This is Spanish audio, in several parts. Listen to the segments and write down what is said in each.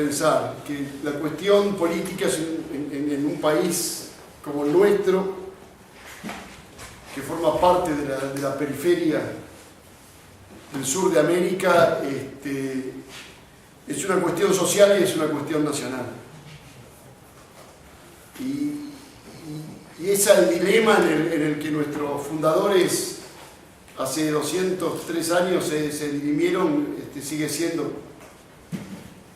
pensar que la cuestión política en un país como el nuestro, que forma parte de la periferia del sur de América, es una cuestión social y es una cuestión nacional. Y ese es el dilema en el que nuestros fundadores hace 203 años se dirimieron, sigue siendo,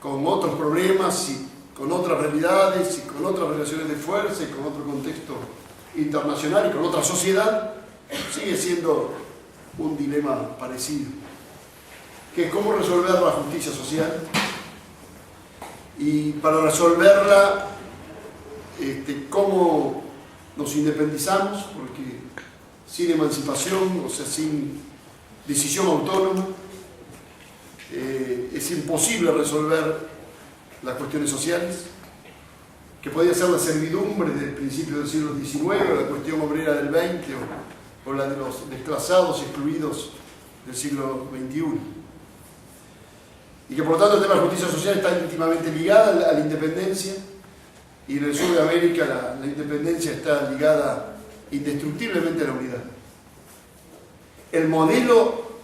con otros problemas y con otras realidades y con otras relaciones de fuerza y con otro contexto internacional y con otra sociedad, sigue siendo un dilema parecido, que es cómo resolver la justicia social. Y para resolverla, cómo nos independizamos, porque sin emancipación, o sea, sin decisión autónoma, es imposible resolver las cuestiones sociales, que podía ser la servidumbre del principio del siglo XIX, o la cuestión obrera del XX, o la de los desplazados excluidos del siglo XXI. Y que por lo tanto el tema de la justicia social está íntimamente ligada a la independencia, y en el sur de América la independencia está ligada indestructiblemente a la unidad. El modelo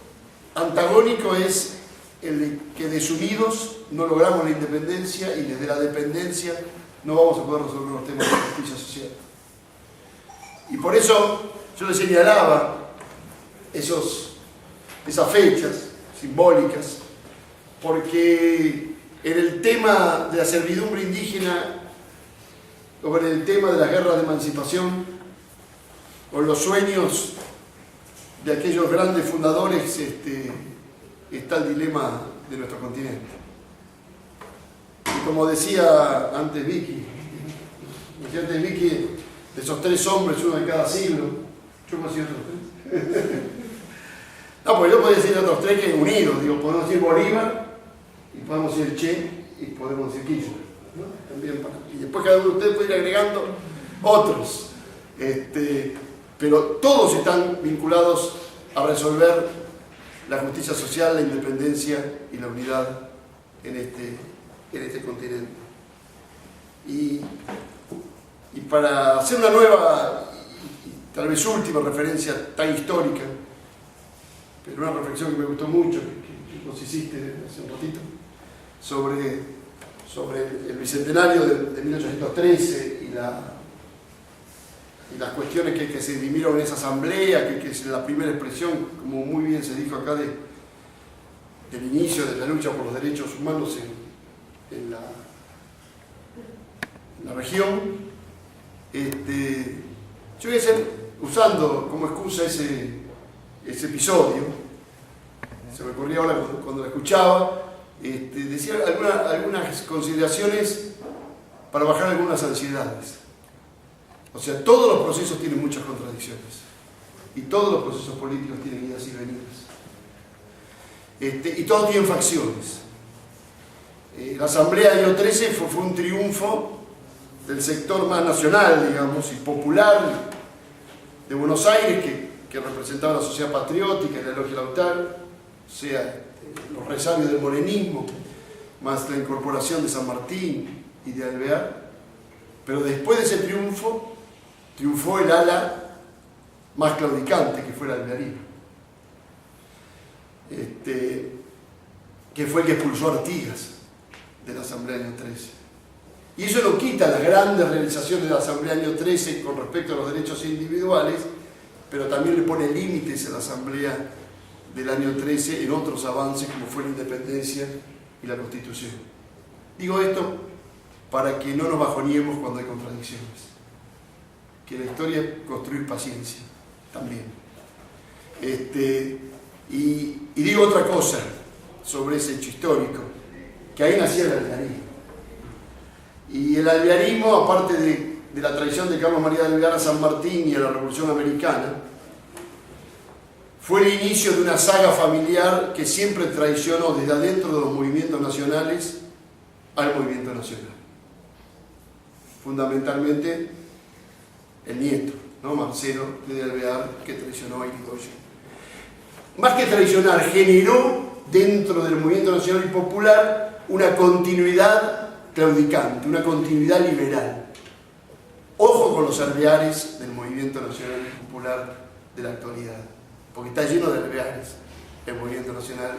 antagónico es el de que desunidos no logramos la independencia y desde la dependencia no vamos a poder resolver los temas de justicia social. Y por eso yo le señalaba esas fechas simbólicas, porque en el tema de la servidumbre indígena, o en el tema de las guerras de emancipación, o en los sueños de aquellos grandes fundadores, está el dilema de nuestro continente. Y como decía antes Vicky, de esos tres hombres, uno de cada siglo, yo conocí otros tres. No, porque yo podría decir otros tres que unidos, digo, podemos decir Bolívar, y podemos decir Che, y podemos decir Kirchner, ¿no? También y después cada uno de ustedes puede ir agregando otros. Pero todos están vinculados a resolver la justicia social, la independencia y la unidad en este continente. Y para hacer una nueva y tal vez última referencia tan histórica, pero una reflexión que me gustó mucho, que nos hiciste hace un ratito, sobre el bicentenario de 1813 y las cuestiones que se dirimieron en esa asamblea, que es la primera expresión, como muy bien se dijo acá, del inicio de la lucha por los derechos humanos en la región. Yo voy a hacer, usando como excusa ese episodio, se me ocurría ahora cuando la escuchaba, decía algunas consideraciones para bajar algunas ansiedades. O sea, todos los procesos tienen muchas contradicciones y todos los procesos políticos tienen idas y venidas, y todos tienen facciones. La asamblea del año 13 fue un triunfo del sector más nacional, digamos, y popular de Buenos Aires, que representaba la sociedad patriótica y la logia Lautaro, o sea, los resabios del morenismo, más la incorporación de San Martín y de Alvear. Pero después de ese triunfo, triunfó el ala más claudicante, que fue el alvearismo, que fue el que expulsó a Artigas de la Asamblea del año 13. Y eso no quita las grandes realizaciones de la Asamblea del año 13 con respecto a los derechos individuales, pero también le pone límites a la Asamblea del año 13 en otros avances como fue la independencia y la Constitución. Digo esto para que no nos bajoniemos cuando hay contradicciones. Que la historia es construir paciencia también. Y digo otra cosa sobre ese hecho histórico, que ahí nació el alvearismo. Y el alvearismo, aparte de la traición de Carlos María de Alvear a San Martín y a la Revolución Americana, fue el inicio de una saga familiar que siempre traicionó desde adentro de los movimientos nacionales al movimiento nacional. Fundamentalmente el nieto, ¿no? Marcelo de Alvear, que traicionó a Irigoyen. Más que traicionar, generó dentro del movimiento nacional y popular una continuidad claudicante, una continuidad liberal. Ojo con los alveares del movimiento nacional y popular de la actualidad, porque está lleno de alveares el movimiento nacional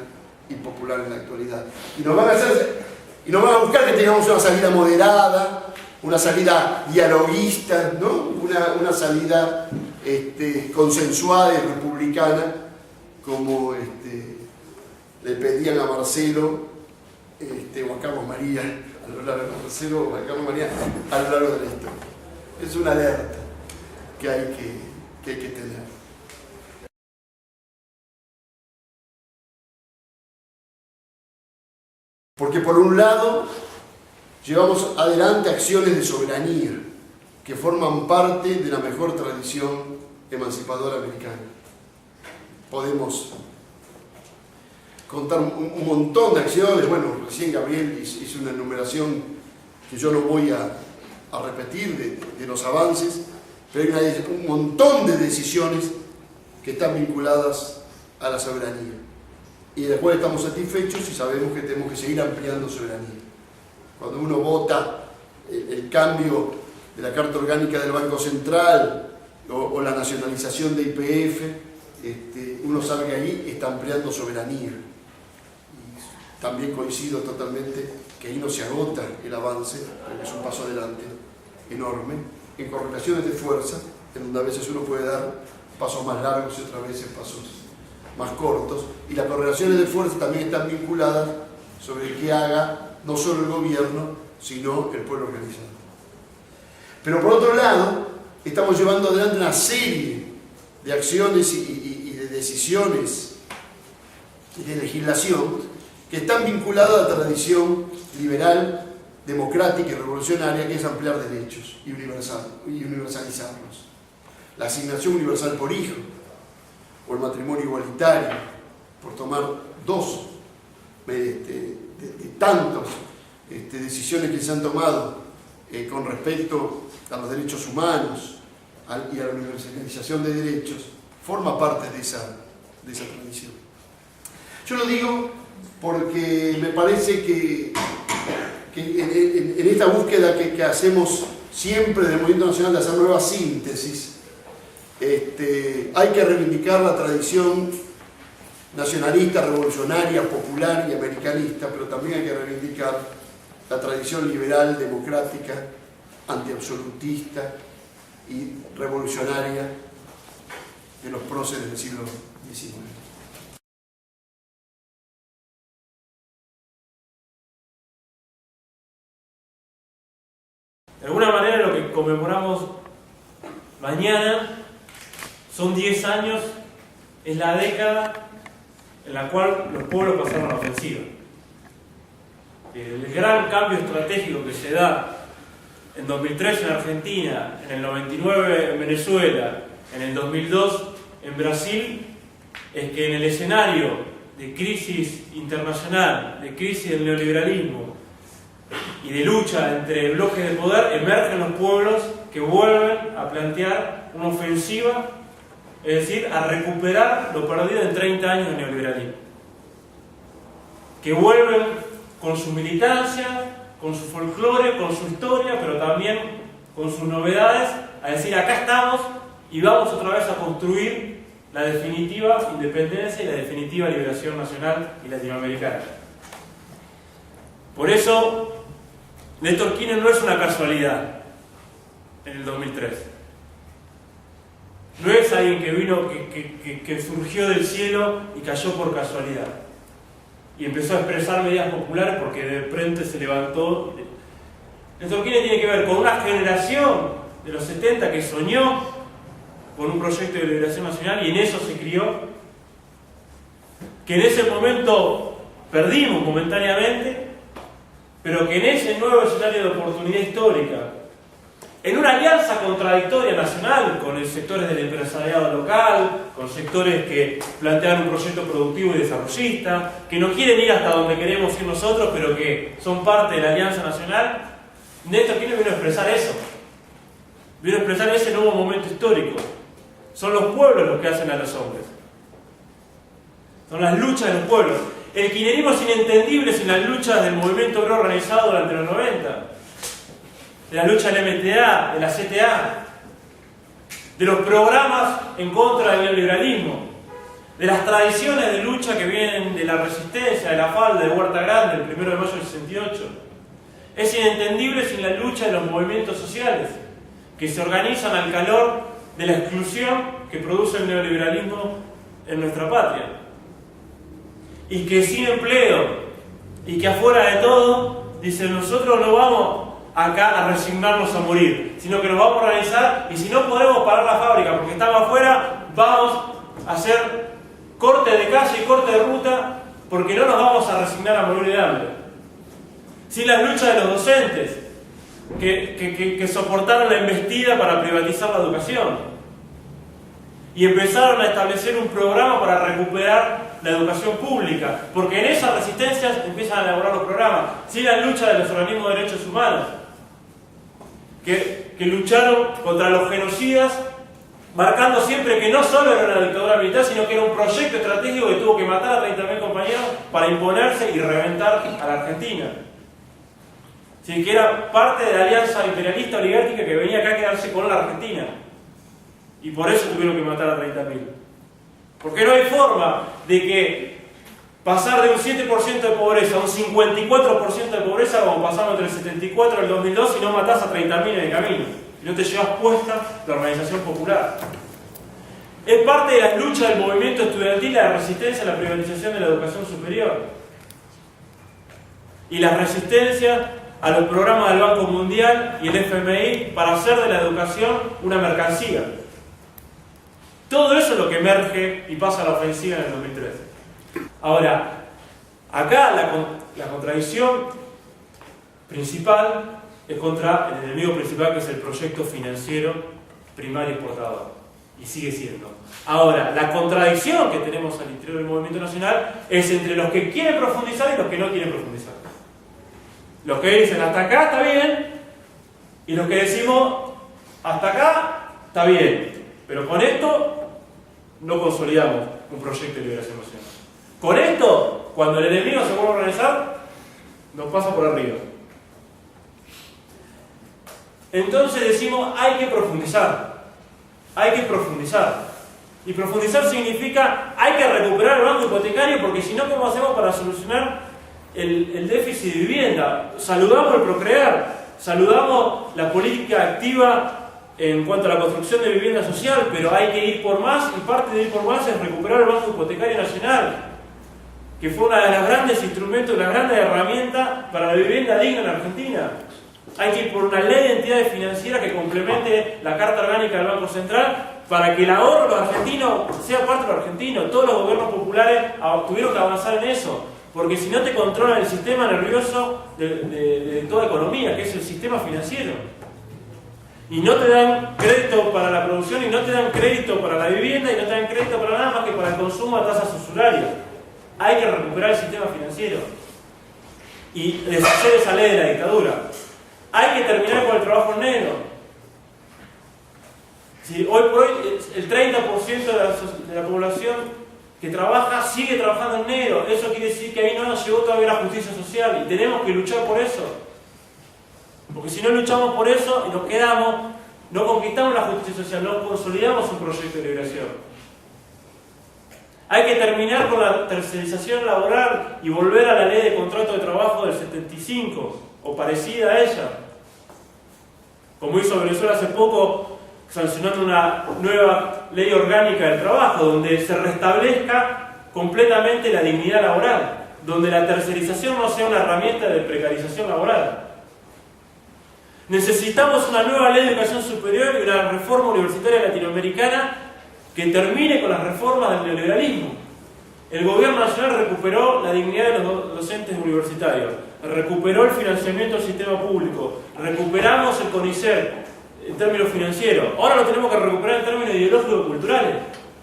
y popular en la actualidad. Y nos van a buscar que tengamos una salida moderada, una salida dialoguista, ¿no? Una salida consensuada y republicana, como le pedían a Marcelo o a Carlos María a lo largo de Marcelo o a Carlos María a lo largo de la historia. Es una alerta que hay que tener. Porque por un lado llevamos adelante acciones de soberanía que forman parte de la mejor tradición emancipadora americana. Podemos contar un montón de acciones. Bueno, recién Gabriel hizo una enumeración que yo no voy a repetir de los avances, pero hay un montón de decisiones que están vinculadas a la soberanía. Y después estamos satisfechos y sabemos que tenemos que seguir ampliando soberanía. Cuando uno vota el cambio de la Carta Orgánica del Banco Central o la nacionalización de YPF, uno sabe que ahí está ampliando soberanía. Y también coincido totalmente que ahí no se agota el avance, porque es un paso adelante enorme, en correlaciones de fuerza, en donde a veces uno puede dar pasos más largos y otras veces pasos más cortos, y las correlaciones de fuerza también están vinculadas sobre qué haga no solo el gobierno, sino el pueblo organizado. Pero por otro lado, estamos llevando adelante una serie de acciones y de decisiones y de legislación que están vinculadas a la tradición liberal, democrática y revolucionaria, que es ampliar derechos y universalizarlos. La asignación universal por hijo, o el matrimonio igualitario, por tomar dos de tantas decisiones que se han tomado con respecto a los derechos humanos y a la universalización de derechos, forma parte de esa tradición. Yo lo digo porque me parece que en esta búsqueda que hacemos siempre del movimiento nacional de hacer nuevas síntesis, hay que reivindicar la tradición nacionalista, revolucionaria, popular y americanista, pero también hay que reivindicar la tradición liberal, democrática, antiabsolutista y revolucionaria de los próceres del siglo XIX. De alguna manera lo que conmemoramos mañana son 10 años, es la década en la cual los pueblos pasaron a la ofensiva. El gran cambio estratégico que se da en 2003 en Argentina, en el 99 en Venezuela, en el 2002 en Brasil, es que en el escenario de crisis internacional, de crisis del neoliberalismo y de lucha entre bloques de poder, emergen los pueblos que vuelven a plantear una ofensiva, es decir, a recuperar lo perdido en 30 años de neoliberalismo. Que vuelven con su militancia, con su folclore, con su historia, pero también con sus novedades, a decir, acá estamos y vamos otra vez a construir la definitiva independencia y la definitiva liberación nacional y latinoamericana. Por eso, Néstor Kirchner no es una casualidad en el 2003. No es alguien que vino, que surgió del cielo y cayó por casualidad. Y empezó a expresar medidas populares porque de frente se levantó. Néstor Kirchner tiene que ver con una generación de los 70 que soñó con un proyecto de liberación nacional y en eso se crió. Que en ese momento perdimos momentáneamente, pero que en ese nuevo escenario de oportunidad histórica, en una alianza contradictoria nacional con los sectores del empresariado local, con sectores que plantean un proyecto productivo y desarrollista, que no quieren ir hasta donde queremos ir nosotros, pero que son parte de la alianza nacional, Néstor Kirchner vino a expresar eso. Vino a expresar ese nuevo momento histórico. Son los pueblos los que hacen a los hombres. Son las luchas de los pueblos. El kirchnerismo es inentendible sin las luchas del movimiento obrero organizado durante los 90, de la lucha del MTA, de la CTA, de los programas en contra del neoliberalismo, de las tradiciones de lucha que vienen de la resistencia, de la falda, de Huerta Grande, el 1 de mayo del 68. Es inentendible sin la lucha de los movimientos sociales, que se organizan al calor de la exclusión que produce el neoliberalismo en nuestra patria. Y que sin empleo, y que afuera de todo, dicen, nosotros no vamos acá a resignarnos a morir, sino que nos vamos a organizar, y si no podemos parar la fábrica porque estamos afuera, vamos a hacer corte de calle y corte de ruta, porque no nos vamos a resignar a morir de hambre. Sin las luchas de los docentes, que soportaron la embestida para privatizar la educación. Y empezaron a establecer un programa para recuperar la educación pública, porque en esas resistencias empiezan a elaborar los programas. Sin la lucha de los organismos de derechos humanos, que lucharon contra los genocidas, marcando siempre que no solo era una dictadura militar, sino que era un proyecto estratégico que tuvo que matar a 30.000 compañeros para imponerse y reventar a la Argentina. Sí, que era parte de la alianza imperialista oligárquica que venía acá a quedarse con la Argentina. Y por eso tuvieron que matar a 30.000. Porque no hay forma de que pasar de un 7% de pobreza a un 54% de pobreza, como pasamos entre el 74 y el 2002, si no matás a 30.000 en el camino. Y no te llevas puesta la organización popular. Es parte de la lucha del movimiento estudiantil la resistencia a la privatización de la educación superior. Y la resistencia a los programas del Banco Mundial y el FMI para hacer de la educación una mercancía. Todo eso es lo que emerge y pasa a la ofensiva en el 2013. Ahora, acá la contradicción principal es contra el enemigo principal, que es el proyecto financiero primario exportador. Y sigue siendo. Ahora, la contradicción que tenemos al interior del movimiento nacional es entre los que quieren profundizar y los que no quieren profundizar. Los que dicen hasta acá está bien, y los que decimos hasta acá está bien, pero con esto no consolidamos un proyecto de liberación nacional. Con esto, cuando el enemigo se vuelve a organizar, nos pasa por arriba. Entonces decimos, hay que profundizar. Hay que profundizar. Y profundizar significa, hay que recuperar el banco hipotecario, porque si no, ¿cómo hacemos para solucionar el déficit de vivienda? Saludamos el procrear, saludamos la política activa en cuanto a la construcción de vivienda social, pero hay que ir por más, y parte de ir por más es recuperar el Banco Hipotecario Nacional, que fue una de las grandes instrumentos, una gran herramienta para la vivienda digna en Argentina. Hay que ir por una ley de entidades financieras que complemente la Carta Orgánica del Banco Central para que el ahorro de los argentinos sea parte de los argentinos. Todos los gobiernos populares tuvieron que avanzar en eso, porque si no te controlan el sistema nervioso de toda economía, que es el sistema financiero. Y no te dan crédito para la producción, y no te dan crédito para la vivienda, y no te dan crédito para nada más que para el consumo a tasas usurarias. Hay que recuperar el sistema financiero y deshacer esa ley de la dictadura. Hay que terminar con el trabajo en negro. Si hoy por hoy el 30% de la población que trabaja sigue trabajando en negro, eso quiere decir que ahí no nos llegó todavía la justicia social, y tenemos que luchar por eso. Porque si no luchamos por eso y nos quedamos, no conquistamos la justicia social, no consolidamos un proyecto de liberación. Hay que terminar con la tercerización laboral y volver a la ley de contrato de trabajo del 75, o parecida a ella. Como hizo Venezuela hace poco, sancionando una nueva ley orgánica del trabajo, donde se restablezca completamente la dignidad laboral, donde la tercerización no sea una herramienta de precarización laboral. Necesitamos una nueva ley de educación superior y una reforma universitaria latinoamericana que termine con las reformas del neoliberalismo. El gobierno nacional recuperó la dignidad de los docentes universitarios, recuperó el financiamiento del sistema público, recuperamos el CONICET en términos financieros. Ahora lo tenemos que recuperar en términos ideológicos y culturales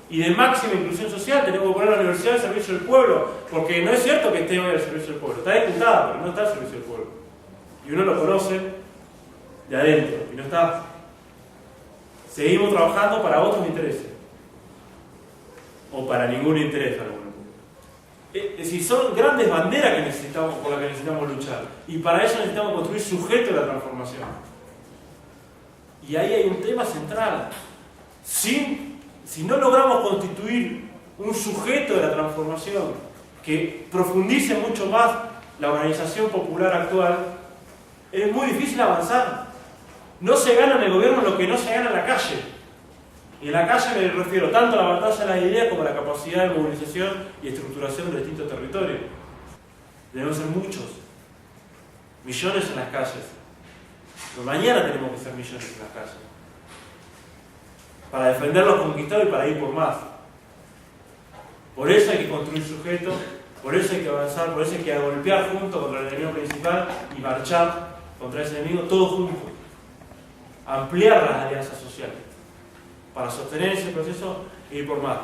y de máxima inclusión social. Tenemos que poner la universidad al servicio del pueblo, porque no es cierto que esté hoy al servicio del pueblo, está diputada, pero no está al servicio del pueblo. Y uno lo conoce de adentro, y no está. Seguimos trabajando para otros intereses, o para ningún interés alguno. Es decir, son grandes banderas que necesitamos, por las que necesitamos luchar. Y para eso necesitamos construir sujetos de la transformación. Y ahí hay un tema central. Si no logramos constituir un sujeto de la transformación que profundice mucho más la organización popular actual, es muy difícil avanzar. No se gana en el gobierno lo que no se gana en la calle. Y en la calle me refiero tanto a la batalla de las ideas como a la capacidad de movilización y estructuración de distintos territorios. Debemos ser muchos. Millones en las calles. Pero mañana tenemos que ser millones en las calles. Para defender los conquistados y para ir por más. Por eso hay que construir sujetos, por eso hay que avanzar, por eso hay que golpear juntos contra el enemigo principal y marchar contra ese enemigo todos juntos. Ampliar las alianzas sociales para sostener ese proceso e ir por más.